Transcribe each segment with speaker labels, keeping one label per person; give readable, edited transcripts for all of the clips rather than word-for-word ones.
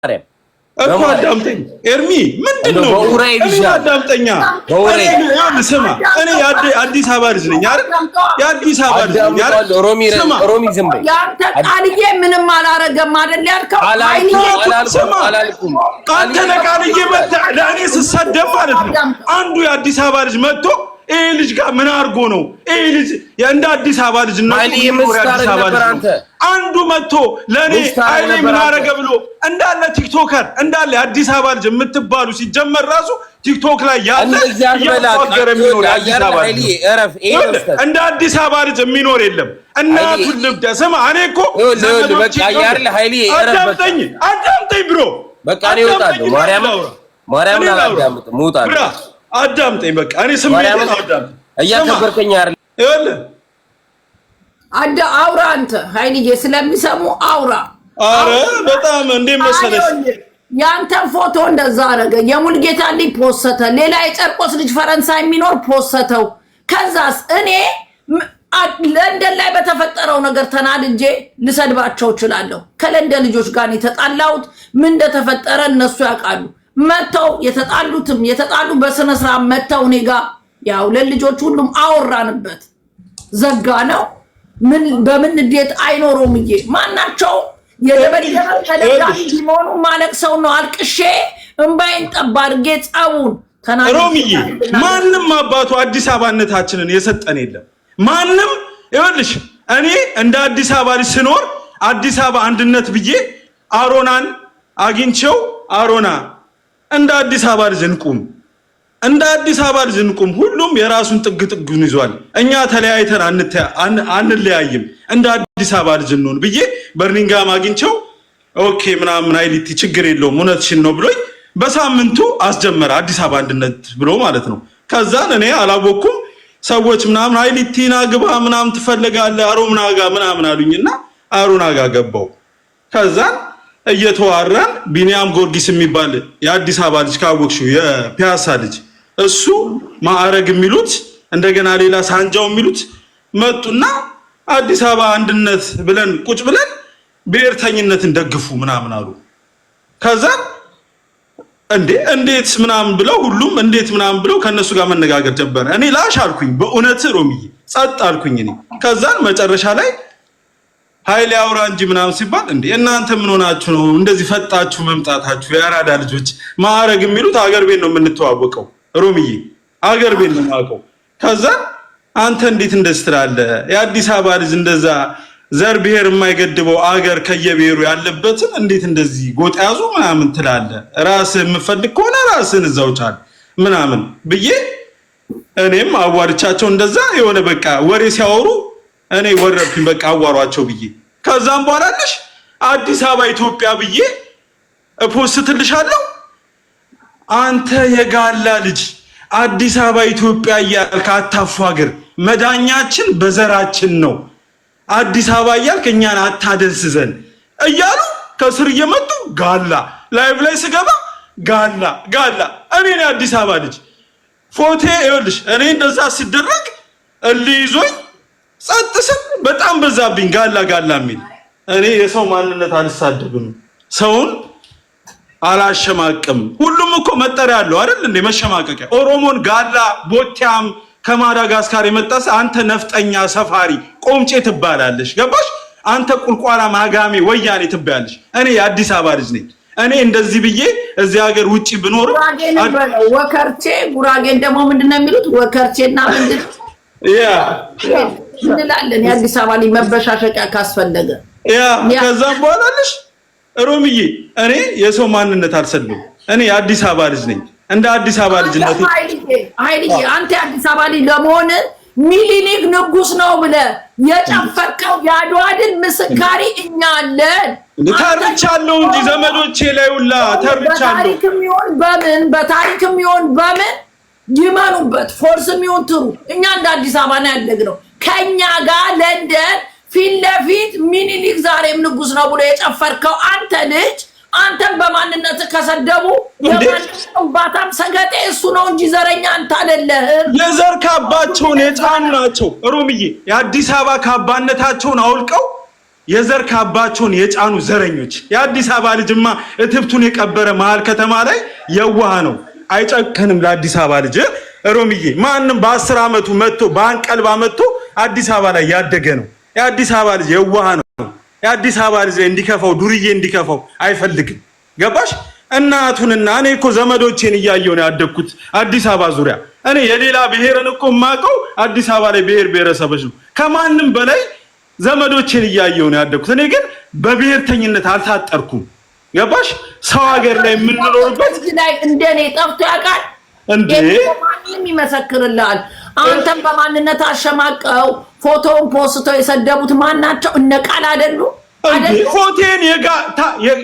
Speaker 1: እኮ አዳምጠኝ ኤርሚ ምንድነው አዳምጠኛ ስማ እኔ አዲስ አበባ ልጅ ነኝ አይደል የአዲስ አበባ ልጅ ነኝ አይደል ሮሚ ዝም በይ ያንተ ቃልዬ ምንም አላረገም አይደል ያልከው አላልኩም አንተ ለቃልዬ መጣ ለኔ ስሰደብ ማለት ነው አንዱ የአዲስ አበባ ልጅ መጥቶ ይሄ ልጅ ጋር ምን አርጎ ነው ይሄ ልጅ እንደ አዲስ አበባ ልጅ ነው አንዱ መጥቶ ለኔ አይኔ ምን አረገ ብሎ እንዳለ ቲክቶከር እንዳለ አዲስ አበባ ልጅ የምትባሉ ሲጀመር ራሱ ቲክቶክ ላይ ያለ ያፈገረ የሚኖር አዲስ አበባ እንደ አዲስ አበባ ልጅ የሚኖር የለም እናቱ ልብዳ ስማ እኔ እኮ
Speaker 2: በቃ ያርለ ኃይሊ
Speaker 1: አዳምጠኝ ብሮ
Speaker 2: በቃ እኔ እወጣለሁ ማርያም አላዳምጥ ሙጣለሁ
Speaker 1: አዳምጠኝ በቃ እኔ ስሜት አዳምጥ
Speaker 2: እያከበርከኝ አይደል
Speaker 1: ይኸውልህ
Speaker 3: አውራ አንተ ኃይልዬ ስለሚሰሙ አውራ
Speaker 1: አረ በጣም እንደ መሰለሽ
Speaker 3: ያንተን ፎቶ እንደዛ አረገ የሙልጌታ ልጅ ፖሰተ ሌላ የጨርቆስ ልጅ ፈረንሳይ የሚኖር ፖሰተው ከዛስ እኔ ለንደን ላይ በተፈጠረው ነገር ተናድጄ ልሰድባቸው እችላለሁ ከለንደን ልጆች ጋር የተጣላሁት ምን እንደተፈጠረ እነሱ ያውቃሉ መተው የተጣሉ በስነ ስርዓት መተው እኔ ጋር ያው ለልጆች ሁሉም አወራንበት ዘጋ ነው ምን በምን እንዴት አይኖሩምዬ ማናቸው የደበደበ ተደጋሚ ሊሞኑ ማለቅ ሰው ነው አልቅሼ እንባይን ጠባርጌ ጻውን
Speaker 1: ሮሚዬ ማንንም አባቱ አዲስ አበባነታችንን የሰጠን የለም ማንንም ይኸውልሽ እኔ እንደ አዲስ አበባ ልጅ ስኖር አዲስ አበባ አንድነት ብዬ አሮናን አግኝቼው አሮና እንደ አዲስ አበባ ልጅ እንቁም ሁሉም የራሱን ጥግን ይዟል እኛ ተለያይተን አንለያይም እንደ አዲስ አበባ ልጅ እንሆን ብዬ በርኒንጋም አግኝቼው ኦኬ ምናምን አይሊቲ ችግር የለውም እውነትሽን ነው ብሎኝ በሳምንቱ አስጀመረ አዲስ አበባ አንድነት ብሎ ማለት ነው ከዛን እኔ አላወኩም ሰዎች ምናምን አይሊቲና ግባ ምናምን ትፈልጋለህ አሮና ጋር ምናምን አሉኝና አሮና ጋር ገባው ከዛን እየተዋራን ቢኒያም ጎርጊስ የሚባል የአዲስ አበባ ልጅ ካወቅሽው የፒያሳ ልጅ እሱ ማዕረግ የሚሉት እንደገና ሌላ ሳንጃው የሚሉት መጡና አዲስ አበባ አንድነት ብለን ቁጭ ብለን ብሔርተኝነትን ደግፉ ምናምን አሉ ከዛ እንዴት ምናምን ብለው ሁሉም እንዴት ምናምን ብለው ከነሱ ጋር መነጋገር ጀመረ እኔ ላሽ አልኩኝ በእውነት ሮሚዬ ጸጥ አልኩኝ እኔ ከዛን መጨረሻ ላይ ኃይሌ አውራ እንጂ ምናምን ሲባል እናንተ ምን ሆናችሁ ነው እንደዚህ ፈጣችሁ መምጣታችሁ የአራዳ ልጆች ማዕረግ የሚሉት አገር ቤት ነው የምንተዋወቀው ሮሚዬ አገር ቤት ነው ማቀው ከዛ አንተ እንዴት እንደዚህ ትላለህ የአዲስ አበባ ልጅ እንደዛ ዘር ብሔር የማይገድበው አገር ከየብሔሩ ያለበትን እንዴት እንደዚህ ጎጥ ያዙ ምናምን ትላለህ ራስህ የምፈልግ ከሆነ ራስህን እዛው ቻል ምናምን ብዬ እኔም አዋርቻቸው እንደዛ የሆነ በቃ ወሬ ሲያወሩ እኔ ወረድኩኝ በቃ አዋሯቸው ብዬ ከዛም በኋላልሽ አዲስ አበባ ኢትዮጵያ ብዬ ፖስትልሻለሁ አንተ የጋላ ልጅ አዲስ አበባ ኢትዮጵያ ያልክ አታፋግር መዳኛችን በዘራችን ነው አዲስ አበባ ያልክ እኛን አታደንስዘን እያሉ ከስር እየመጡ ጋላ ላይቭ ላይ ስገባ ጋላ እኔ ነኝ አዲስ አበባ ልጅ ፎቶ ይኸውልሽ እኔ እንደዛ ሲደረግ እልይዞኝ ጸጥስም በጣም በዛብኝ ጋላ የሚል እኔ የሰው ማንነት አልሳደብም ሰውን አላሸማቅም ሁሉም እኮ መጠሪያ ያለው አይደል እንዴ መሸማቀቂያ ኦሮሞን ጋላ ቦቲያም ከማዳጋስካር የመጣስ አንተ ነፍጠኛ ሰፋሪ ቆምጬ ትባላለሽ ገባሽ አንተ ቁልቋላ ማጋሚ ወያኔ ትባላለሽ እኔ የአዲስ አበባ ልጅ ነኝ እኔ እንደዚህ ብዬ እዚህ ሀገር ውጪ ብኖር
Speaker 3: ወከርቼ ጉራጌን ደግሞ ምንድነው የሚሉት ወከርቼና ምንድን እንላለን የአዲስ አበባ ልጅ መበሻሸቂያ ካስፈለገ
Speaker 1: ከዛም በኋላልሽ ሮሚዬ እኔ የሰው ማንነት አልሰልም እኔ የአዲስ አበባ ልጅ ነኝ እንደ አዲስ አበባ ልጅነት
Speaker 3: ኃይልዬ አንተ የአዲስ አበባ ልጅ ለመሆን ሚሊኒክ ንጉስ ነው ብለህ የጨፈርከው የአድዋ ድል ምስካሪ እኛ አለን
Speaker 1: ተርቻለሁ እንጂ ዘመዶቼ ላይ ሁላ ተርቻለሁ
Speaker 3: በታሪክም ይሁን በምን ይመኑበት ፎርስም ይሁን ትሩ እኛ እንደ አዲስ አበባ ነው ያደግነው ከኛ ጋር ለንደን ፊት ለፊት ሚኒሊክ ዛሬም ንጉስ ነው ብሎ የጨፈርከው አንተ ልጅ አንተም በማንነት ከሰደቡ የማንባታም ሰገጤ እሱ ነው እንጂ ዘረኛ አንተ አይደለህ
Speaker 1: የዘር ካባቸውን የጫኑ ናቸው ሮሚዬ የአዲስ አበባ ካባነታቸውን አውልቀው የዘር ካባቸውን የጫኑ ዘረኞች የአዲስ አበባ ልጅማ እትብቱን የቀበረ መሃል ከተማ ላይ የዋህ ነው አይጨከንም ለአዲስ አበባ ልጅ ሮሚዬ ማንንም በ10 አመቱ መጥቶ ባንቀልባ መጥቶ አዲስ አበባ ላይ ያደገ ነው የአዲስ አበባ ልጅ የዋህ ነው የአዲስ አበባ ልጅ እንዲከፋው ዱርዬ እንዲከፋው አይፈልግም ገባሽ እናቱንና እኔ እኮ ዘመዶቼን እያየሁ ነው ያደግኩት አዲስ አበባ ዙሪያ እኔ የሌላ ብሔርን እኮ ማቀው አዲስ አበባ ላይ ብሔር ብሔረሰቦች ነው ከማንንም በላይ ዘመዶቼን እያየሁ ነው ያደግኩት እኔ ግን በብሔርተኝነት አልታጠርኩም ገባሽ ሰው ሀገር ላይ የምንኖርበት
Speaker 3: ላይ እንደኔ ጠፍቶ ያውቃል እንዴ ማንንም ይመሰክርልሃል አንተም በማንነት አሸማቀው ፎቶውን ፖስተው የሰደቡት ማን ናቸው እነ ቃል አይደሉ
Speaker 1: ፎቴን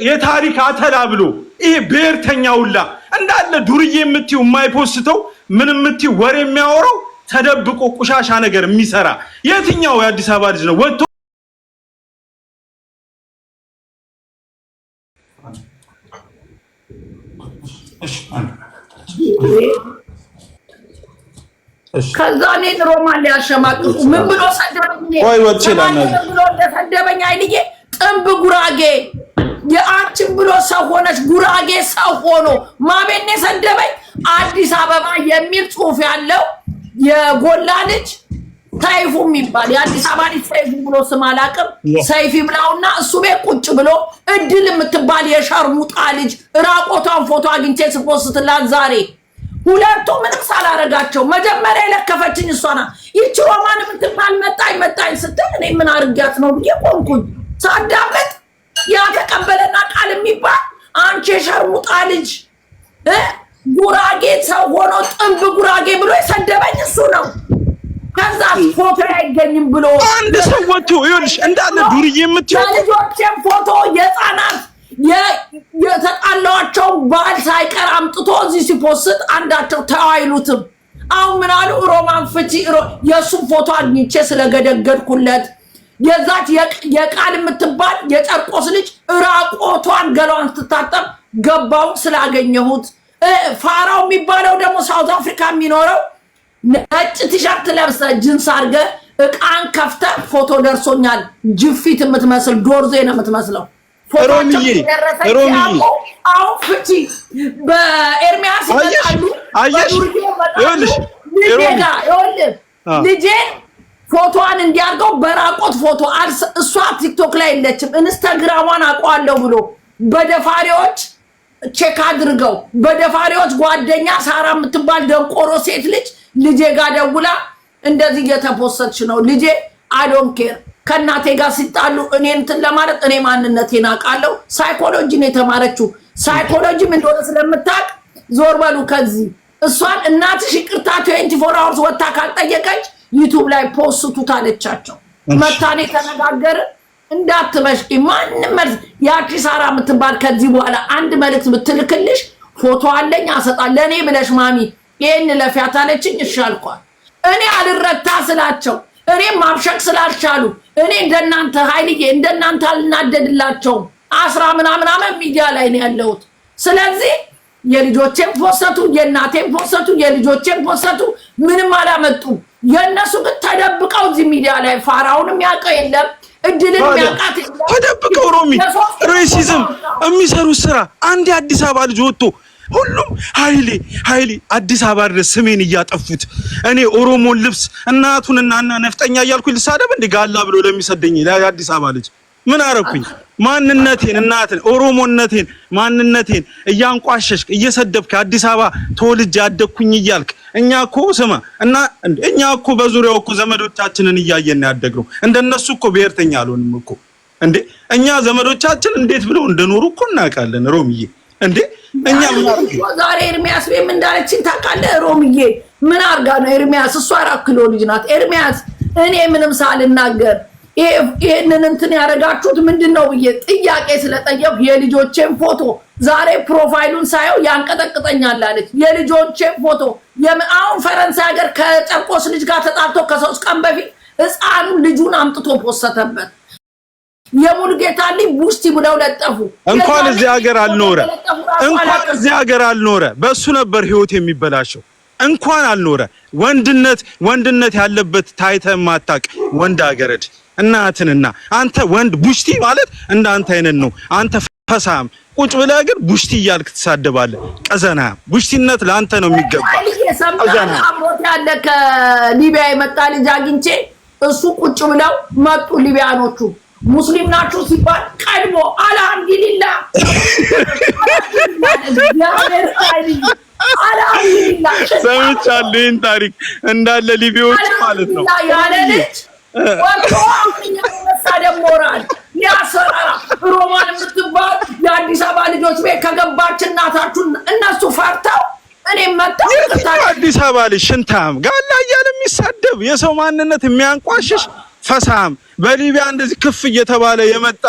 Speaker 1: የታሪክ አተላ ብሎ ይሄ ብሔርተኛውላ እንዳለ ዱርዬ የምትዩ የማይፖስተው ምን የምትዩ ወሬ የሚያወራው ተደብቆ ቁሻሻ ነገር የሚሰራ የትኛው የአዲስ አበባ ልጅ ነው ወጥቶ
Speaker 3: ከዛ እኔን ሮማን ሊያሸማቅቁ ምን ብሎ ሰደበኝ
Speaker 1: ወይ ወጥቼላና
Speaker 3: ብሎ እንደሰደበኝ አይልዬ ጥንብ ጉራጌ የአንቺን ብሎ ሰው ሆነች ጉራጌ ሰው ሆኖ ማቤኔ ሰደበኝ አዲስ አበባ የሚል ጽሑፍ ያለው የጎላ ልጅ ሰይፉ የሚባል የአዲስ አበባ ልጅ ሰይፉ ብሎ ስም አላውቅም ሰይፍ ይብላውና እሱ ቤት ቁጭ ብሎ እድል የምትባል የሸርሙጣ ልጅ ራቆቷን ፎቶ አግኝቼ ስፖስትላት ዛሬ ሁለቱ ምንም ሳላረጋቸው መጀመሪያ የለከፈችኝ እሷ ናት ይቺ ሮማን የምትባል መጣኝ ስትል እኔ ምን አርጋት ነው ብዬ ቆምኩኝ ሳዳምጥ ያ ተቀበለና ቃል የሚባል አንቺ የሸርሙጣ ልጅ ጉራጌ ሰው ሆኖ ጥንብ ጉራጌ ብሎ የሰደበኝ እሱ ነው ከዛ ፎቶ አይገኝም ብሎ
Speaker 1: አንድ ሰው ወጥቶ ይኸውልሽ እንዳለ ዱርዬ የምትይው
Speaker 3: ልጆቼም ፎቶ የጻናት የተጣላቸው ባል ሳይቀር አምጥቶ እዚህ ሲፖስት አንዳቸው ተዋይሉትም አሁን ምን አሉ ሮማን ፍቺ የሱ ፎቶ አግኝቼ ስለገደገድኩለት የዛች የቃል የምትባል የጨርቆስ ልጅ ራቆቷን ገሏን ስትታጠብ ገባው ስላገኘሁት ፋራው የሚባለው ደግሞ ሳውዝ አፍሪካ የሚኖረው ነጭ ቲሸርት ለብሰ ጅንስ አርገ እቃን ከፍተ ፎቶ ደርሶኛል ጅፊት የምትመስል ዶርዜ ነው የምትመስለው
Speaker 1: ሮሚዬ
Speaker 3: አው ፍቺ በኤርሚያስ ይመጣሉ
Speaker 1: አየሽ ይኸውልሽ
Speaker 3: ልጄ ፎቶዋን እንዲያርገው በራቆት ፎቶ እሷ ቲክቶክ ላይ የለችም ኢንስታግራሟን አቋለው ብሎ በደፋሪዎች ቼክ አድርገው በደፋሪዎች ጓደኛ ሳራ የምትባል ደንቆሮ ሴት ልጅ ልጄ ጋር ደውላ እንደዚህ እየተፖሰትሽ ነው ልጄ አይ ዶንት ኬር ከናቴ ጋር ሲጣሉ እኔ እንትን ለማለት እኔ ማንነቴን አውቃለሁ ሳይኮሎጂ ነው የተማረችው ሳይኮሎጂ ምን እንደሆነ ስለምታውቅ ዞር በሉ ከዚህ እሷን እናትሽ ይቅርታ 24 hours ወጣ ካልጠየቀች ዩቲዩብ ላይ ፖስቱ ታለቻቸው መታኔ ተነጋገር እንዳትበሽቂ ማንንም መልስ ያቺ ሳራ የምትባል ከዚህ በኋላ አንድ መልእክት ብትልክልሽ ፎቶ አለኝ አሰጣለሁ ለኔ ብለሽ ማሚ ይሄን ለፊያት አለችኝ እሻልኳል እኔ አልረታ ስላቸው እኔ ማብሸቅ ስላልቻሉ እኔ እንደናንተ ኃይልዬ እንደናንተ አልናደድላቸው 10 ምናምን ሚዲያ ላይ ነው ያለሁት ስለዚህ የልጆቼን ፖስተቱ የእናቴን ፖስተቱ የልጆቼን ፖስተቱ ምንም አላመጡ የነሱ ግን ተደብቀው እዚህ ሚዲያ ላይ ፋራውንም ያቀው የለም እድልን ያቃት
Speaker 1: ተደብቀው ሮሚ ሬሲዝም የሚሰሩ ስራ አንድ አዲስ አበባ ልጅ ወጥቶ ሁሉም ኃይሌ አዲስ አበባ ድረስ ስሜን እያጠፉት እኔ ኦሮሞን ልብስ እናቱንና ነፍጠኛ እያልኩ ልሳደብ እንደ ጋላ ብሎ ለሚሰደኝ ለአዲስ አበባ ልጅ ምን አረኩኝ ማንነቴን እናትን ኦሮሞነቴን ማንነቴን እያንቋሸሽክ እየሰደብክ አዲስ አበባ ተወልጄ ያደኩኝ እያልክ እኛኮ ስማ እና እኛኮ በዙሪያው እኮ ዘመዶቻችንን እያየን ያደግነው እንደነሱ እኮ ብሔርተኛ አልሆንም እኮ እንዴ እኛ ዘመዶቻችን እንዴት ብለው እንደኖሩ እኮ እናውቃለን ሮሚዬ እንዴ እኛ
Speaker 3: ዛሬ ኤርሚያስ ምን እንዳለችን ታውቃለህ ሮሚዬ ምን አርጋ ነው ኤርሚያስ እሷ 4 ኪሎ ልጅ ናት ኤርሚያስ እኔ ምንም ሳልናገር ይሄንን እንትን ያረጋችሁት ምንድነው ብዬ ጥያቄ ስለጠየቁ የልጆቼን ፎቶ ዛሬ ፕሮፋይሉን ሳየው ያንቀጠቅጠኛል አለች የልጆቼን ፎቶ አሁን ፈረንሳይ ሀገር ከጨርቆስ ልጅ ጋር ተጣልቶ ከ3 ቀን በፊት ህፃኑ ልጁን አምጥቶ ፖስተተበት የሙልጌታ ልጅ ቡስቲ ብለው ለጠፉ
Speaker 1: እንኳን እዚህ ሀገር አልኖረ በሱ ነበር ህይወት የሚበላሸው እንኳን አልኖረ ወንድነት ያለበት ታይተ ማታቅ ወንድ አገረድ እናትንና አንተ ወንድ ቡሽቲ ማለት እንዳንተ አይነት ነው። አንተ ፈሳም ቁጭ ብለህ ግን ቡሽቲ እያልክ ትሳደባለህ። ቀዘና ቡሽቲነት ለአንተ ነው የሚገባ።
Speaker 3: ቀዘና አብሮት ያለ ከሊቢያ የመጣ ልጅ አግኝቼ እሱ ቁጭ ብለው መጡ ሊቢያኖቹ። ሙስሊም ናችሁ ሲባል ቀድሞ አልሐምዱሊላህ
Speaker 1: ሰምቻለሁ ይህን ታሪክ እንዳለ ሊቢያዎች ማለት ነው
Speaker 3: ያለ ልጅ ወጥቶ አሁንኛ መሳደብ ሞራል ያሰራራ ሮማን የምትባል የአዲስ አበባ ልጆች ቤት ከገባች እናታችሁን እነሱ ፈርተው እኔም መጣሁ።
Speaker 1: አዲስ አበባ ልጅ ሽንታም ጋላ እያለ የሚሳደብ የሰው ማንነት የሚያንቋሽሽ ፈሳም በሊቢያ እንደዚህ ክፍ እየተባለ የመጣ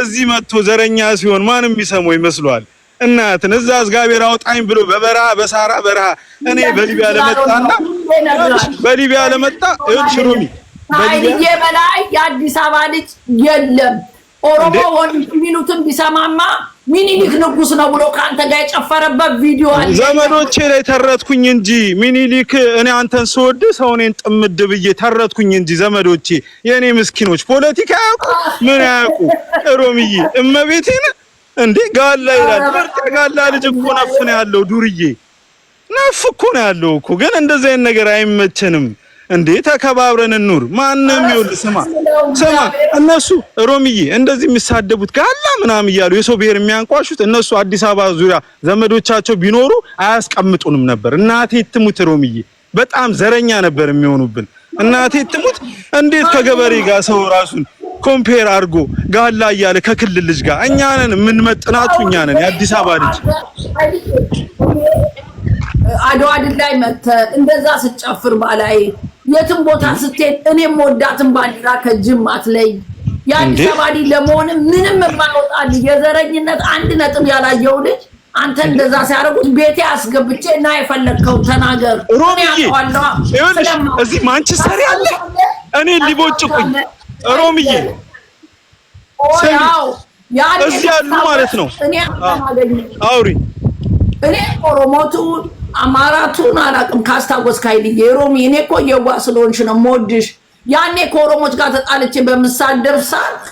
Speaker 1: እዚህ መጥቶ ዘረኛ ሲሆን ማንም የሚሰማው ይመስሏል። እናትን እዛ እግዚአብሔር አውጣኝ ብሎ በበረሃ በሳራ በረሃ እኔ በሊቢያ ለመጣና በሊቢያ ለመጣ ሽሩሚ
Speaker 3: በሊቢያ በላይ የአዲስ አበባ ልጅ የለም። ኦሮሞ ወንድ ሚሉትን ቢሰማማ ሚኒሊክ ንጉስ ነው ብሎ ካንተ ጋር የጨፈረበት ቪዲዮ አለ።
Speaker 1: ዘመዶቼ ላይ ተረትኩኝ እንጂ ሚኒሊክ እኔ አንተን ስወድ ሰውኔን ጥምድ ብዬ ተረትኩኝ እንጂ ዘመዶቼ የኔ ምስኪኖች ፖለቲካ ያውቁ ምን ያውቁ። ሮሚዬ እመቤቴን እንዴ ጋላ ይላል። ምርጥ ጋላ ልጅ እኮ ነፍ ነው ያለው። ዱርዬ ነፍ እኮ ነው ያለው እኮ። ግን እንደዚህ አይነት ነገር አይመቸንም እንዴ። ተከባብረን እንኑር። ማንንም ይውል ስማ እነሱ ሮሚዬ እንደዚህ የሚሳደቡት ጋላ ምናምን እያሉ የሰው ብሔር የሚያንቋሹት እነሱ አዲስ አበባ ዙሪያ ዘመዶቻቸው ቢኖሩ አያስቀምጡንም ነበር። እናቴ ትሙት ሮሚዬ በጣም ዘረኛ ነበር የሚሆኑብን። እናቴ ትሙት እንዴት ከገበሬ ጋር ሰው ራሱን ኮምፔር አድርጎ ጋላ እያለ ከክልል ልጅ ጋር እኛ ነን የምንመጥናችሁ። እኛ ነን የአዲስ አበባ ልጅ
Speaker 3: አድዋ ድል ላይ መተህ እንደዛ ስጨፍር ባላይ የትም ቦታ ስትሄድ እኔም ወዳትን ባንዲራ ከጅም አትለይ። የአዲስ አበባ ልጅ ለመሆን ምንም የማይወጣል የዘረኝነት አንድ ነጥብ ያላየው ልጅ አንተ እንደዛ ሲያደርጉት ቤቴ አስገብቼ እና የፈለግከው ተናገር።
Speaker 1: ሮሚዬ ይኸውልሽ እዚህ ማንቸስተር ያለ እኔ ሊቦጭቁኝ ሮሚዬ እዚህ ያሉ ማለት ነው። አውሪ
Speaker 3: እኔ ኦሮሞቱ አማራቱን አላውቅም። ካስታወስክ ኃይልዬ ሮሚ እኔ እኮ የዋ ስለሆንሽ ነው የምወድሽ። ያኔ ከኦሮሞች ጋር ተጣልቼ በምሳደብ ሰዓት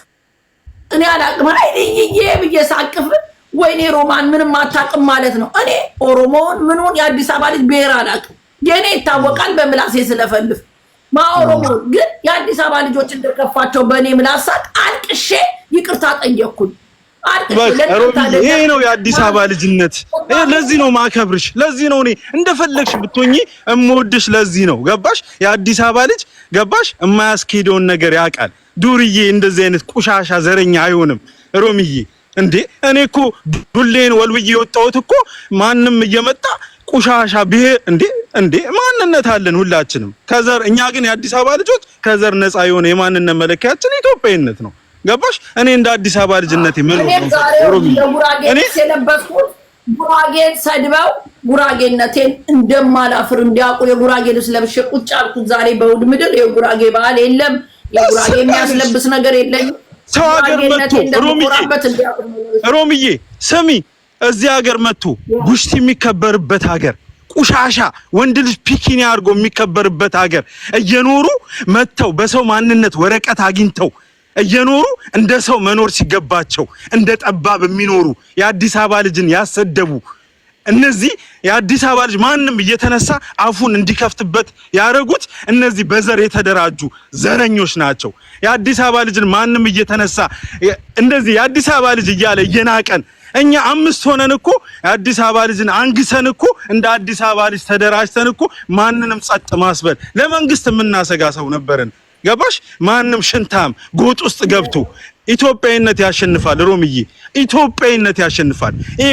Speaker 3: እኔ አላውቅም ኃይልዬ ብዬ ሳቅፍ ወይኔ ሮማን ምንም አታውቅም ማለት ነው። እኔ ኦሮሞውን ምኑን የአዲስ አበባ ልጅ ብሔር አላውቅም። የኔ ይታወቃል በምላሴ ስለፈልፍ ማኦሮሞ ግን የአዲስ አበባ ልጆች እንደከፋቸው በእኔ ምላሳት አልቅሼ ይቅርታ ጠየቅኩኝ።
Speaker 1: ይሄ ነው የአዲስ አበባ ልጅነት። ለዚህ ነው ማከብርሽ። ለዚህ ነው እኔ እንደፈለግሽ ብትሆኚ እምወድሽ። ለዚህ ነው ገባሽ? የአዲስ አበባ ልጅ ገባሽ? የማያስኬደውን ነገር ያውቃል። ዱርዬ እንደዚህ አይነት ቁሻሻ ዘረኛ አይሆንም። ሮሚዬ እንዴ እኔ እኮ ዱሌን ወልውዬ የወጣሁት እኮ ማንም እየመጣ ቁሻሻ ብሔር እንዴ ማንነት አለን ሁላችንም ከዘር። እኛ ግን የአዲስ አበባ ልጆች ከዘር ነፃ የሆነ የማንነት መለኪያችን ኢትዮጵያዊነት ነው። ገባሽ? እኔ እንደ አዲስ አበባ ልጅነቴ ምን ነው
Speaker 3: እኔ የለበስኩት ጉራጌን ሰድበው ጉራጌነቴን እንደማላፍር እንዲያውቁ የጉራጌ ልብስ ለብሼ ቁጭ አልኩት። ዛሬ በውድ ምድር የጉራጌ ባህል የለም። የጉራጌ የሚያስለብስ ነገር የለኝም።
Speaker 1: ሰው ሀገር መጥቶ ሮሚዬ ስሚ፣ እዚህ ሀገር መጥቶ ቡሽቲ የሚከበርበት ሀገር ቁሻሻ ወንድ ልጅ ፒኪኒ አድርጎ የሚከበርበት ሀገር እየኖሩ መጥተው በሰው ማንነት ወረቀት አግኝተው እየኖሩ እንደ ሰው መኖር ሲገባቸው እንደ ጠባብ የሚኖሩ የአዲስ አበባ ልጅን ያሰደቡ እነዚህ የአዲስ አበባ ልጅ ማንም እየተነሳ አፉን እንዲከፍትበት ያደረጉት እነዚህ በዘር የተደራጁ ዘረኞች ናቸው። የአዲስ አበባ ልጅን ማንም እየተነሳ እንደዚህ የአዲስ አበባ ልጅ እያለ እየናቀን እኛ አምስት ሆነን እኮ የአዲስ አበባ ልጅን አንግሰን እኮ እንደ አዲስ አበባ ልጅ ተደራጅተን እኮ ማንንም ጸጥ ማስበል ለመንግስት የምናሰጋ ሰው ነበርን። ገባሽ? ማንም ሽንታም ጎጥ ውስጥ ገብቶ ኢትዮጵያዊነት ያሸንፋል። ሮሚዬ ኢትዮጵያዊነት ያሸንፋል። ይሄ